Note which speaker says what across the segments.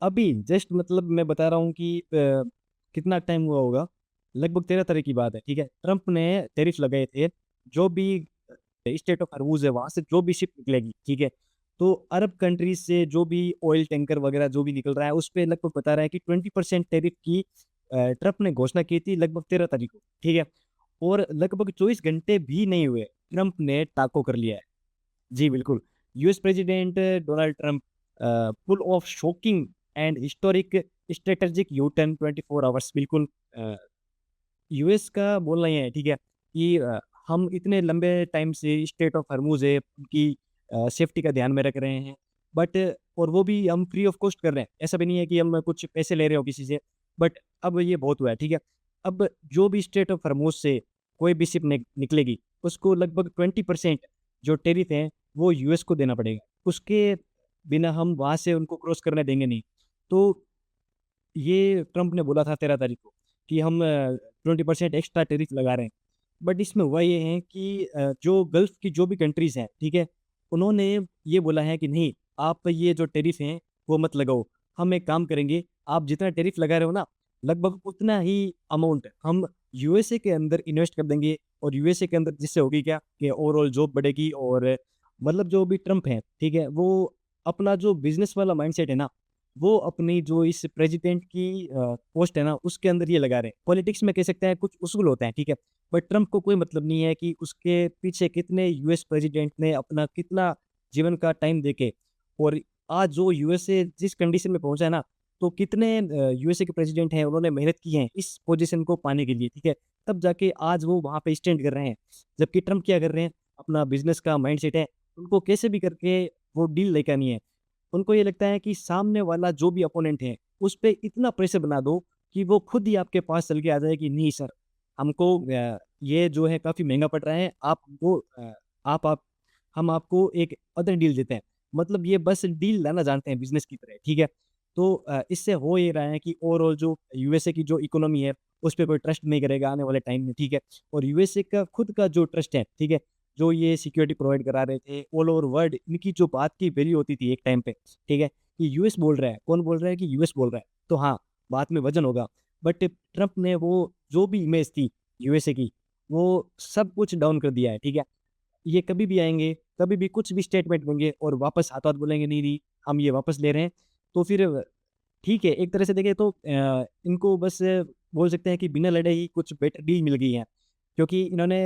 Speaker 1: अभी जस्ट मतलब मैं बता रहा हूँ कि कितना टाइम हुआ होगा, लगभग 13 तारीख की बात है, ठीक है। ट्रम्प ने टैरिफ लगाए थे, जो भी स्टेट ऑफ हर्मुज है वहां से जो भी शिप निकलेगी, ठीक है। तो अरब कंट्रीज से जो भी ऑयल टैंकर वगैरह जो भी निकल रहा है उस पे लगभग बता रहा है कि 20% टैरिफ की ट्रम्प ने घोषणा की थी लगभग 13 तारीख को, ठीक है। और लगभग 24 घंटे भी नहीं हुए, ट्रम्प ने टाको कर लिया है। जी बिल्कुल। US president Donald Trump full of shocking and historic strategic U turn 24 hours, बिल्कुल। यूएस का बोलना ये है, ठीक है, कि हम इतने लंबे टाइम से स्टेट ऑफ हर्मुज है उनकी सेफ्टी का ध्यान में रख रहे हैं, बट और वो भी हम फ्री ऑफ कॉस्ट कर रहे हैं, ऐसा भी नहीं है कि हम कुछ पैसे ले रहे हो किसी से। बट अब ये बहुत हुआ है, ठीक है। अब जो भी स्टेट ऑफ हर्मुज से कोई भी शिप निकलेगी उसको लगभग 20% जो टेरिफ है वो यूएस को देना पड़ेगा, उसके बिना हम वहां से उनको क्रॉस करने देंगे नहीं। तो ये ट्रम्प ने बोला था 13 तारीख को कि हम 20% एक्स्ट्रा टेरिफ लगा रहे हैं। बट इसमें हुआ ये है कि जो गल्फ की जो भी कंट्रीज हैं, ठीक है, उन्होंने ये बोला है कि नहीं, आप ये जो टेरिफ हैं वो मत लगाओ। हम एक काम करेंगे, आप जितना टेरिफ लगा रहे हो ना, लगभग उतना ही अमाउंट हम यूएसए के अंदर इन्वेस्ट कर देंगे। और यूएसए के अंदर जिससे होगी क्या कि ओवरऑल जॉब बढ़ेगी। और मतलब जो भी ट्रम्प है, ठीक है, वो अपना जो बिजनेस वाला माइंडसेट है ना, वो अपनी जो इस प्रेसिडेंट की पोस्ट है ना उसके अंदर ये लगा रहे हैं। पॉलिटिक्स में कह सकते हैं कुछ उसूल होते हैं, ठीक है। बट ट्रम्प को कोई मतलब नहीं है कि उसके पीछे कितने यूएस प्रेसिडेंट ने अपना कितना जीवन का टाइम देके, और आज जो यूएसए जिस कंडीशन में पहुंचा है ना, तो कितने यूएसए के प्रेसिडेंट हैं उन्होंने मेहनत की है इस पोजीशन को पाने के लिए, ठीक है। तब जाके आज वो वहां पे स्टैंड कर रहे हैं। जबकि ट्रम्प क्या कर रहे हैं, अपना बिजनेस का माइंडसेट है, उनको कैसे भी करके वो डील लेकर नहीं है। उनको ये लगता है कि सामने वाला जो भी अपोनेंट है उस पे इतना प्रेशर बना दो कि वो खुद ही आपके पास चल के आ जाए कि नहीं सर, हमको ये जो है काफी महंगा पड़ रहा है, आप हमको आप हम आपको एक अदर डील देते हैं। मतलब ये बस डील लाना जानते हैं बिजनेस की तरह, ठीक है। तो इससे हो ये रहा है कि ओवरऑल जो यूएसए की जो इकोनॉमी है उस पर कोई ट्रस्ट नहीं करेगा आने वाले टाइम में, ठीक है। और यूएसए का खुद का जो ट्रस्ट है, ठीक है, जो ये सिक्योरिटी प्रोवाइड करा रहे थे ऑल ओवर वर्ल्ड, इनकी जो बात की वैल्यू होती थी एक टाइम पे, ठीक है, कि यूएस बोल रहा है, कौन बोल रहा है कि यूएस बोल रहा है, तो हाँ, बात में वजन होगा। बट ट्रम्प ने वो जो भी इमेज थी यूएसए की, वो सब कुछ डाउन कर दिया है, ठीक है। ये कभी भी आएंगे, कभी भी कुछ भी स्टेटमेंट देंगे और वापस हाथों हाथ बोलेंगे नहीं नहीं, हम ये वापस ले रहे हैं। तो फिर ठीक है, एक तरह से देखें तो इनको बस बोल सकते हैं कि बिना लड़े ही कुछ बेटर डील मिल गई है। क्योंकि इन्होंने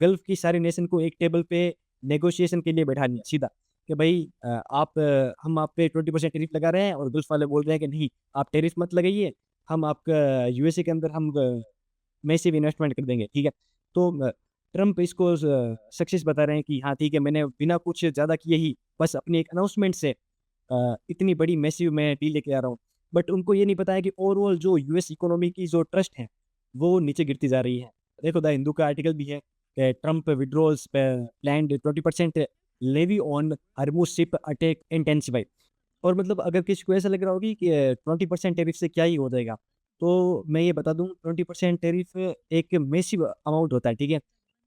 Speaker 1: गल्फ की सारी नेशन को एक टेबल पे नेगोशिएशन के लिए बैठा दिया सीधा, कि भाई हम आप पे 20% टैरिफ लगा रहे हैं, और गल्फ वाले बोल रहे हैं कि नहीं, आप टैरिफ मत लगाइए, हम आपका यूएसए के अंदर हम मैसिव इन्वेस्टमेंट कर देंगे, ठीक है। तो ट्रम्प इसको सक्सेस बता रहे हैं कि हाँ ठीक है, मैंने बिना कुछ ज़्यादा किए ही बस अपनी एक अनाउंसमेंट से इतनी बड़ी मैसिव मैं डील लेके आ रहा हूँ। बट उनको ये नहीं पता है कि ओवरऑल जो यूएस इकोनॉमी की जो ट्रस्ट है वो नीचे गिरती जा रही है। देखो, द हिंदू का आर्टिकल भी है कि Trump withdrawals planned 20% levy on Hormuz ship attack intensify. और मतलब अगर किसी को ऐसा लग रहा होगी कि 20% टैरिफ से क्या ही हो जाएगा, तो मैं ये बता दूं, 20% टैरिफ एक मैसिव अमाउंट होता है, ठीक है।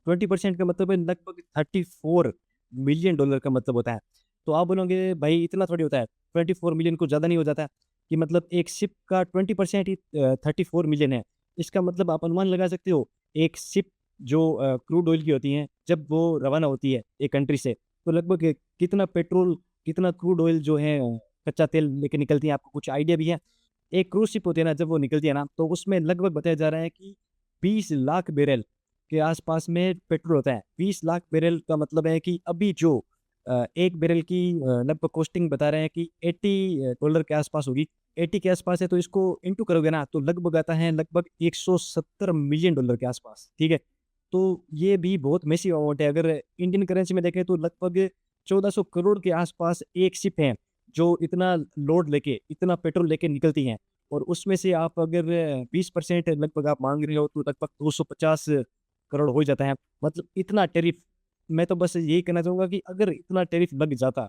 Speaker 1: 20% का मतलब है लगभग $34 मिलियन का मतलब होता है। तो आप बोलोगे भाई इतना थोड़ी होता है, 24 मिलियन को ज़्यादा नहीं हो जाता कि मतलब एक शिप का 20% ही 34 मिलियन है। इसका मतलब आप अनुमान लगा सकते हो, एक शिप जो क्रूड ऑयल की होती है जब वो रवाना होती है एक कंट्री से, तो लगभग कितना पेट्रोल, कितना क्रूड ऑयल जो है कच्चा तेल लेके निकलती है, आपको कुछ आइडिया भी है? एक क्रूज शिप होती है ना, जब वो निकलती है ना, तो उसमें लगभग बताया जा रहा है कि 20 लाख बैरल के आसपास में पेट्रोल होता है। 20 लाख बैरल का मतलब है कि अभी जो एक बैरल की लगभग कॉस्टिंग बता रहे हैं कि $80 के आसपास होगी। 80 के आसपास है, तो इसको इंटू करोगे ना तो लगभग आता है लगभग $170 मिलियन के आसपास, ठीक है। तो ये भी बहुत मैसिव अमाउंट है। अगर इंडियन करेंसी में देखें तो लगभग 1400 करोड़ के आसपास एक शिप है जो इतना लोड लेके, इतना पेट्रोल लेके निकलती हैं। और उसमें से आप अगर 20% लगभग आप मांग रहे हो तो लगभग 250 करोड़ हो जाता है। मतलब इतना टैरिफ। मैं तो बस यही कहना चाहूंगा कि अगर इतना टैरिफ लग जाता,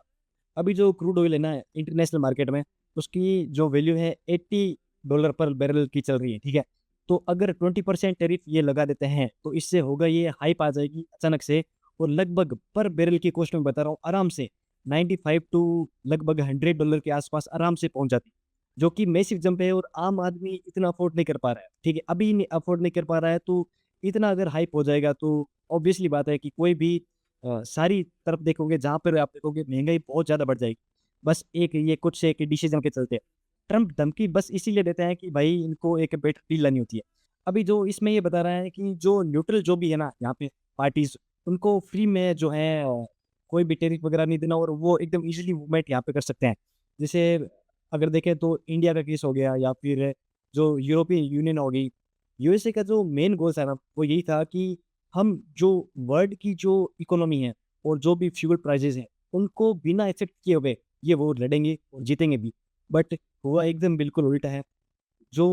Speaker 1: अभी जो क्रूड ऑयल है ना इंटरनेशनल मार्केट में, उसकी जो वैल्यू है $80 पर बैरल की चल रही है, ठीक है। तो अगर 20% टैरिफ ये लगा देते हैं तो इससे होगा ये हाइप आ जाएगी अचानक से। और लगभग पर बैरल की कॉस्ट में बता रहा हूँ, आराम से 95 टू लगभग $100 के आसपास आराम से पहुंच जाती। जो कि मैसिव जंप है और आम आदमी इतना अफोर्ड नहीं कर पा रहा है, ठीक है? अभी नहीं अफोर्ड नहीं कर पा रहा है, तो इतना अगर हाइप हो जाएगा तो ऑब्वियसली बात है कि कोई भी सारी तरफ देखोगे, जहाँ पर आप देखोगे महँगाई बहुत ज़्यादा बढ़ जाएगी। बस एक ये कुछ एक डिसीज़न के चलते। ट्रम्प धमकी बस इसीलिए देते हैं कि भाई इनको एक बेटर डील लानी होती है। अभी जो इसमें ये बता रहा है कि जो न्यूट्रल जो भी है ना यहाँ पे पार्टीज़, उनको फ्री में जो है कोई भी टैरिफ वगैरह नहीं देना और वो एकदम ईज़िली मूवमेंट यहाँ पे कर सकते हैं। जैसे अगर देखें तो इंडिया का केस हो गया या फिर जो यूरोपियन यूनियन हो गई। यूएसए का जो मेन गोल था ना, वो यही था कि हम जो वर्ल्ड की जो इकोनॉमी है और जो भी फ्यूल प्राइसेज़ हैं, उनको बिना इफ़ेक्ट किए हुए ये वो लड़ेंगे और जीतेंगे भी। बट हुआ एकदम बिल्कुल उल्टा है। जो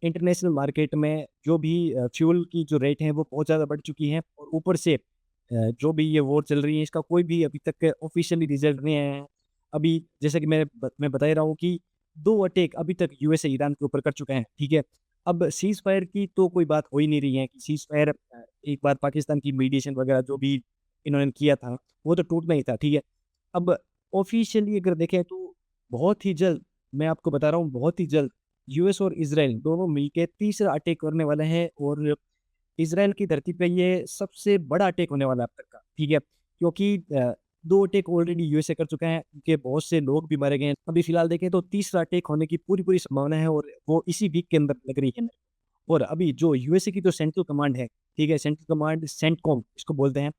Speaker 1: इंटरनेशनल मार्केट में जो भी फ्यूल की जो रेट है वो बहुत ज़्यादा बढ़ चुकी हैं और ऊपर से जो भी ये वॉर चल रही है इसका कोई भी अभी तक ऑफ़िशियली रिज़ल्ट नहीं आया है। अभी जैसे कि मैं बता ही रहा हूँ कि 2 अटैक अभी तक यूएसए ईरान के ऊपर कर चुका है, ठीक है? अब सीज़फायर की तो कोई बात हो ही नहीं रही है कि सीज़फायर एक बार पाकिस्तान की मीडिएशन वगैरह जो भी इन्होंने किया था, वो तो टूटना ही था, ठीक है? अब ऑफ़िशियली अगर देखें तो बहुत ही जल्द, मैं आपको बता रहा हूँ बहुत ही जल्द यूएस और इज़राइल दोनों मिलके तीसरा अटैक करने वाले हैं और इज़राइल की धरती पे ये सबसे बड़ा अटैक होने वाला है अब तक का, ठीक है? क्योंकि 2 अटैक ऑलरेडी यूएसए कर चुका है, उनके बहुत से लोग भी मारे गए हैं। अभी फिलहाल देखें तो तीसरा अटैक होने की पूरी-पूरी संभावना है और वो इसी वीक के अंदर लग रही है। और अभी जो यूएसए की जो सेंट्रल कमांड है, ठीक है? सेंट्रल कमांड सेंटकॉम इसको बोलते हैं।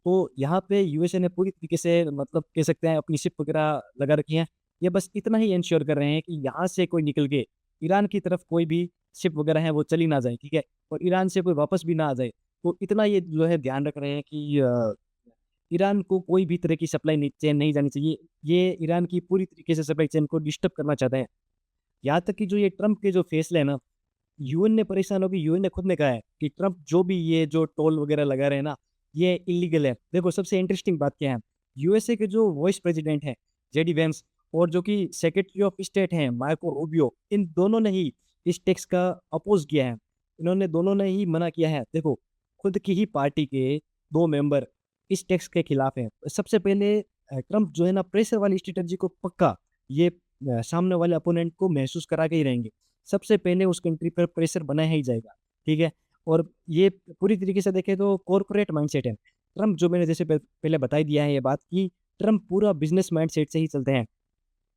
Speaker 1: तो यहाँ पे यूएसए ने पूरी तरीके से मतलब कह सकते हैं अपनी शिप वगैरह लगा रखी हैं। ये बस इतना ही एंश्योर कर रहे हैं कि यहाँ से कोई निकल के ईरान की तरफ कोई भी शिप वगैरह है वो चली ना जाए, ठीक है? और ईरान से कोई वापस भी ना आ जाए। तो इतना ये जो है ध्यान रख रहे हैं कि ईरान को कोई भी तरह की सप्लाई नहीं चेन नहीं जानी चाहिए। ये ईरान की पूरी तरीके से सप्लाई चेन को डिस्टर्ब करना चाहते हैं। यहाँ तक कि जो ये ट्रम्प के जो फैसले हैं ना, यूएन ने परेशान होके यूएन ने खुद ने कहा है कि ट्रम्प जो भी ये जो टोल वगैरह लगा रहे हैं ना, ये इल्लीगल है। देखो सबसे इंटरेस्टिंग बात क्या है, यूएसए के जो वाइस प्रेसिडेंट हैं, जेडी वेंस और जो कि सेक्रेटरी ऑफ स्टेट हैं, मार्को रूबियो, इन दोनों ने ही इस टैक्स का अपोज़ किया है। इन्होंने दोनों ने ही मना किया है। देखो, खुद की ही पार्टी के 2 मेंबर इस टैक्स के खिलाफ हैं। सबसे पहले ट्रम्प जो है ना प्रेशर वाली स्ट्रैटेजी को पक्का ये सामने वाले अपोनेंट को महसूस करा के ही रहेंगे। सबसे पहले उस कंट्री पर प्रेशर बनाया ही जाएगा, ठीक है? और ये पूरी तरीके से देखें तो कॉर्पोरेट माइंडसेट है। ट्रम्प जो मैंने जैसे पहले बता ही दिया है ये बात कि ट्रम्प पूरा बिज़नेस माइंडसेट से ही चलते हैं,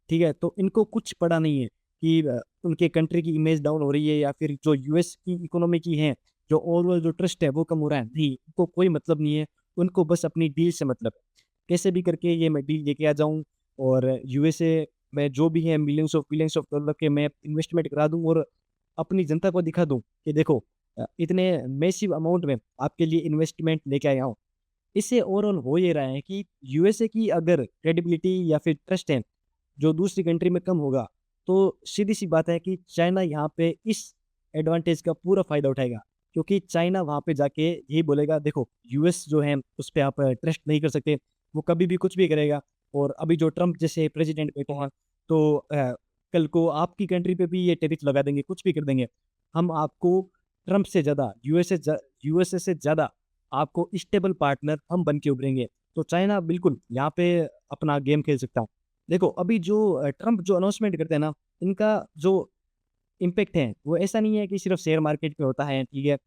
Speaker 1: ठीक है? तो इनको कुछ पड़ा नहीं है कि उनके कंट्री की इमेज डाउन हो रही है या फिर जो यूएस की इकोनॉमी की है, जो ओवरऑल जो ट्रस्ट है वो कम हो रहा है। नहीं, उनको कोई मतलब नहीं है, उनको बस अपनी डील से मतलब है। कैसे भी करके ये मैं डील लेके आ जाऊँ और यूएसए में जो भी है मिलियंस ऑफ डॉलर के मैं इन्वेस्टमेंट करा दूँ और अपनी जनता को दिखा दूँ कि देखो इतने मैसिव अमाउंट में आपके लिए इन्वेस्टमेंट लेके आया हूँ। इससे ओवरऑल हो ये रहा है कि यूएसए की अगर क्रेडिबिलिटी या फिर ट्रस्ट है, जो दूसरी कंट्री में कम होगा, तो सीधी-सी बात है कि चाइना यहाँ पे इस एडवांटेज का पूरा फ़ायदा उठाएगा। क्योंकि चाइना वहाँ पे जाके यही बोलेगा देखो यूएस जो है उस पे आप ट्रस्ट नहीं कर सकते, वो कभी भी कुछ भी करेगा और अभी जो ट्रम्प जैसे प्रेसिडेंट बैठे हैं, तो कल को आपकी कंट्री पे भी ये टैरिफ लगा देंगे, कुछ भी कर देंगे। हम आपको ट्रम्प से ज़्यादा यूएसए से ज़्यादा आपको स्टेबल पार्टनर हम बन के उभरेंगे। तो चाइना बिल्कुल यहाँ पे अपना गेम खेल सकता है। देखो अभी जो ट्रम्प जो अनाउंसमेंट करते हैं ना, इनका जो इम्पैक्ट है, वो ऐसा नहीं है कि सिर्फ़ शेयर मार्केट पे होता है, ठीक है?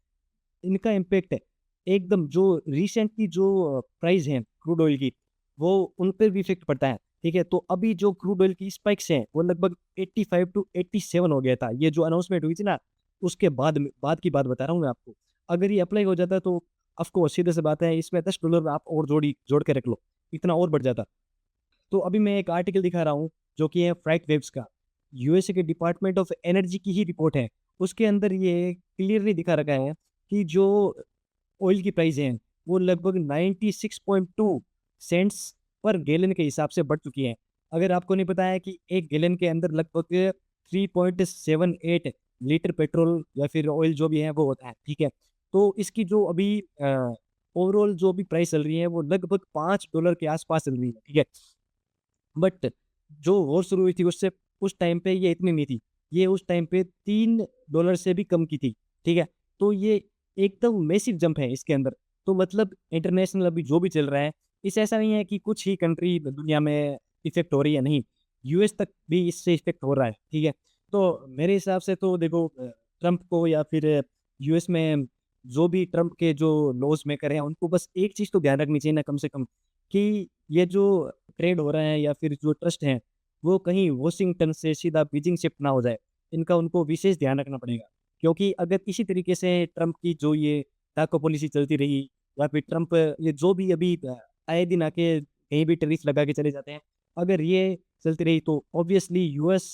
Speaker 1: इनका इम्पैक्ट है एकदम जो रिसेंटली जो प्राइस है क्रूड ऑयल की, वो उन पे भी इफ़ेक्ट पड़ता है, ठीक है? तो अभी जो क्रूड ऑयल की स्पाइक्स हैं, वो लगभग 85 टू 87 हो गया था। ये जो अनाउंसमेंट हुई थी ना, उसके बाद की बात बता रहा हूँ मैं आपको। अगर ये अप्लाई हो जाता तो ऑफ़ कोर्स सीधी सी बात है इसमें $10 आप और जोड़ के रख लो, इतना और बढ़ जाता। तो अभी मैं एक आर्टिकल दिखा रहा हूँ, जो कि है फ्राइट वेव्स का। यूएसए के डिपार्टमेंट ऑफ एनर्जी की ही रिपोर्ट है। उसके अंदर ये क्लियरली दिखा रखा है कि जो ऑयल की प्राइस है, वो लगभग 96.2 सेंट्स पर गैलन के हिसाब से बढ़ चुकी है। अगर आपको नहीं पता है कि 1 गैलन के अंदर लगभग 3.78 लीटर पेट्रोल या फिर ऑयल जो भी है वो होता है, ठीक है? तो इसकी जो अभी ओवरऑल जो भी प्राइस चल रही है वो लगभग $5 के आस-पास चल रही है, ठीक है? बट जो वॉर शुरू हुई थी उससे उस टाइम पे ये इतनी नहीं थी। ये उस टाइम पे $3 से भी कम की थी, ठीक है? तो ये एकदम मैसिव जंप है इसके अंदर। तो मतलब इंटरनेशनल अभी जो भी चल रहा है, इससे ऐसा नहीं है कि कुछ ही कंट्री दुनिया में इफ़ेक्ट हो रही है, नहीं। यूएस तक भी इससे इफ़ेक्ट हो रहा है, ठीक है? तो मेरे हिसाब से तो देखो ट्रम्प को या फिर यूएस में जो भी ट्रम्प के जो लॉज़ मेकर हैं, उनको बस एक चीज़ तो ध्यान रखनी चाहिए ना कम से कम, कि ये जो ट्रेड हो रहा है या फिर जो ट्रस्ट हैं, वो कहीं वॉशिंगटन से सीधा बीजिंग शिफ्ट ना हो जाए। इनका उनको विशेष ध्यान रखना पड़ेगा। क्योंकि अगर इसी तरीके से ट्रम्प की जो ये टाको पॉलिसी चलती रही या फिर ट्रम्प ये जो भी अभी आए दिन आके कहीं भी टैरिफ लगा के चले जाते हैं, अगर ये चलती रही तो ऑब्वियसली यूएस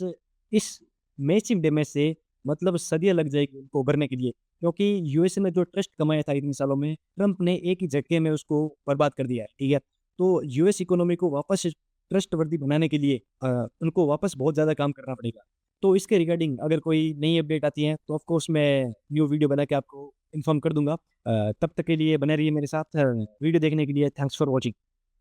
Speaker 1: इस मैसिव डैमेज से मतलब सदियाँ लग जाएगी उनको उभरने के लिए। क्योंकि यूएस ने जो ट्रस्ट कमाया था इतने सालों में, ट्रम्प ने एक ही झटके में उसको बर्बाद कर दिया है, ठीक है? तो यूएस इकोनॉमी को वापस ट्रस्टवर्दी बनाने के लिए उनको वापस बहुत ज़्यादा काम करना पड़ेगा। तो इसके रिगार्डिंग अगर कोई नई अपडेट आती है, तो ऑफ कोर्स मैं न्यू वीडियो बना के आपको इन्फॉर्म कर दूँगा। तब तक के लिए बने रहिए मेरे साथ। वीडियो देखने के लिए थैंक्स फॉर वॉचिंग।